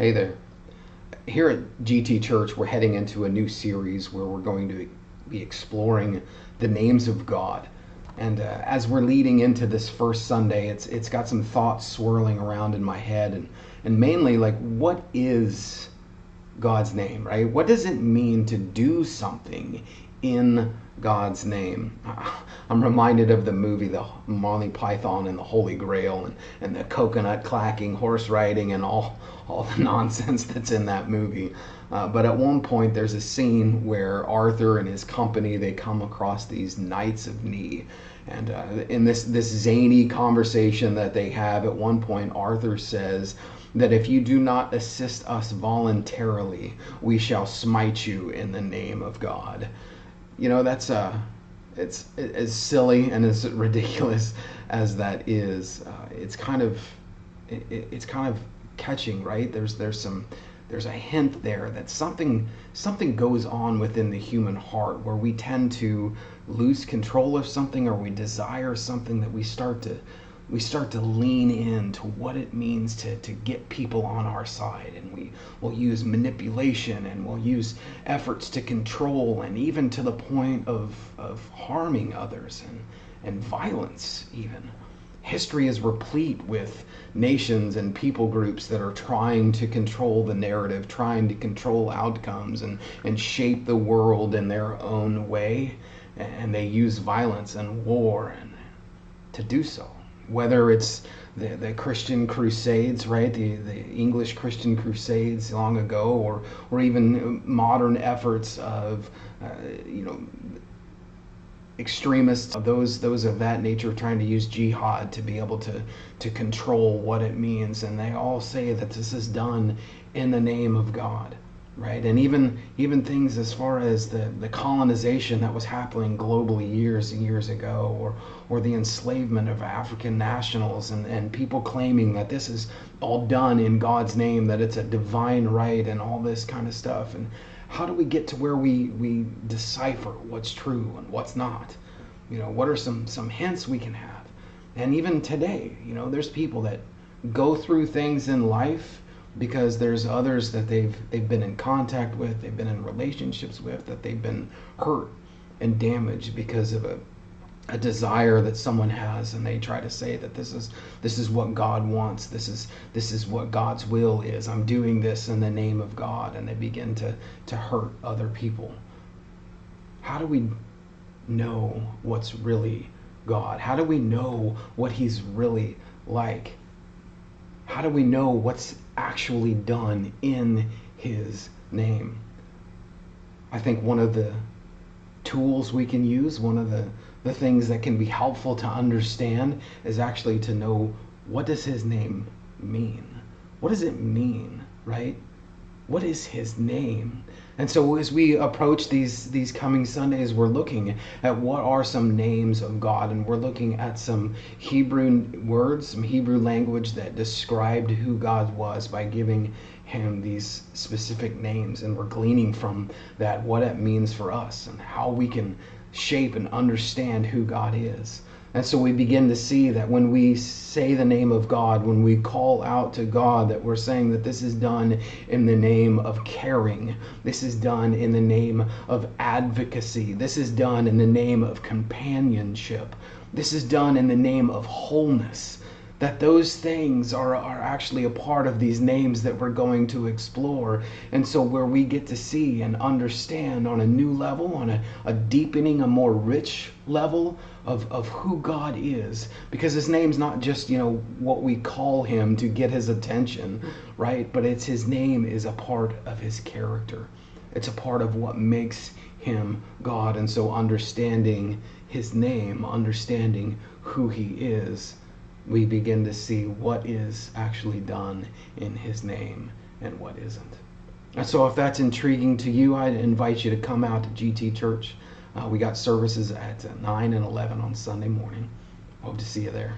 Hey there. Here at GT Church, we're heading into a new series where we're going to be exploring the names of God. And as we're leading into this first Sunday, it's got some thoughts swirling around in my head, and mainly like, what is God's name, right? What does it mean to do something in God's name? I'm reminded of the movie, the Monty Python and the Holy Grail, and the coconut clacking, horse riding, and all the nonsense that's in that movie. But at one point, there's a scene where Arthur and his company, they come across these Knights of Knee. And in this zany conversation that they have, at one point, Arthur says that if you do not assist us voluntarily, we shall smite you in the name of God. You know, that's it's as silly and as ridiculous as that is. It's kind of catching, right? There's a hint there that something goes on within the human heart where we tend to lose control of something, or we desire something, that we start to lean into what it means to get people on our side, and we will use manipulation, and we'll use efforts to control, and even to the point of harming others, and violence even. History is replete with nations and people groups that are trying to control the narrative, trying to control outcomes, and shape the world in their own way, and they use violence and war and to do so. Whether it's the Christian Crusades, right? The English Christian Crusades long ago, or even modern efforts of extremists, those of that nature, trying to use jihad to be able to control what it means, and they all say that this is done in the name of God, right? And even things as far as the colonization that was happening globally years and years ago, or the enslavement of African nationals, and people claiming that this is all done in God's name, that it's a divine right, and all this kind of stuff. And how do we get to where we decipher what's true and what's not? What are some hints we can have? And even today, there's people that go through things in life because there's others that they've been in contact with, they've been in relationships with, that they've been hurt and damaged because of a desire that someone has, and they try to say that this is what God wants, this is what God's will is, I'm doing this in the name of God, and they begin to hurt other people. How do we know what's really God? How do we know what He's really like? How do we know what's actually done in His name? I think one of the tools we can use, one of the things that can be helpful to understand, is actually to know, what does His name mean? What does it mean, right? What is His name? And so as we approach these coming Sundays, we're looking at what are some names of God, and we're looking at some Hebrew words, some Hebrew language that described who God was by giving Him these specific names, and we're gleaning from that what it means for us and how we can shape and understand who God is. And so we begin to see that when we say the name of God, when we call out to God, that we're saying that this is done in the name of caring. This is done in the name of advocacy. This is done in the name of companionship. This is done in the name of wholeness. That those things are actually a part of these names that we're going to explore. And so where we get to see and understand on a new level, on a deepening, a more rich level of who God is. Because His name's not just, what we call Him to get His attention, right? But it's His name is a part of His character. It's a part of what makes Him God. And so understanding His name, understanding who He is, we begin to see what is actually done in His name and what isn't. And so if that's intriguing to you, I'd invite you to come out to GT Church. We got services at 9 and 11 on Sunday morning. Hope to see you there.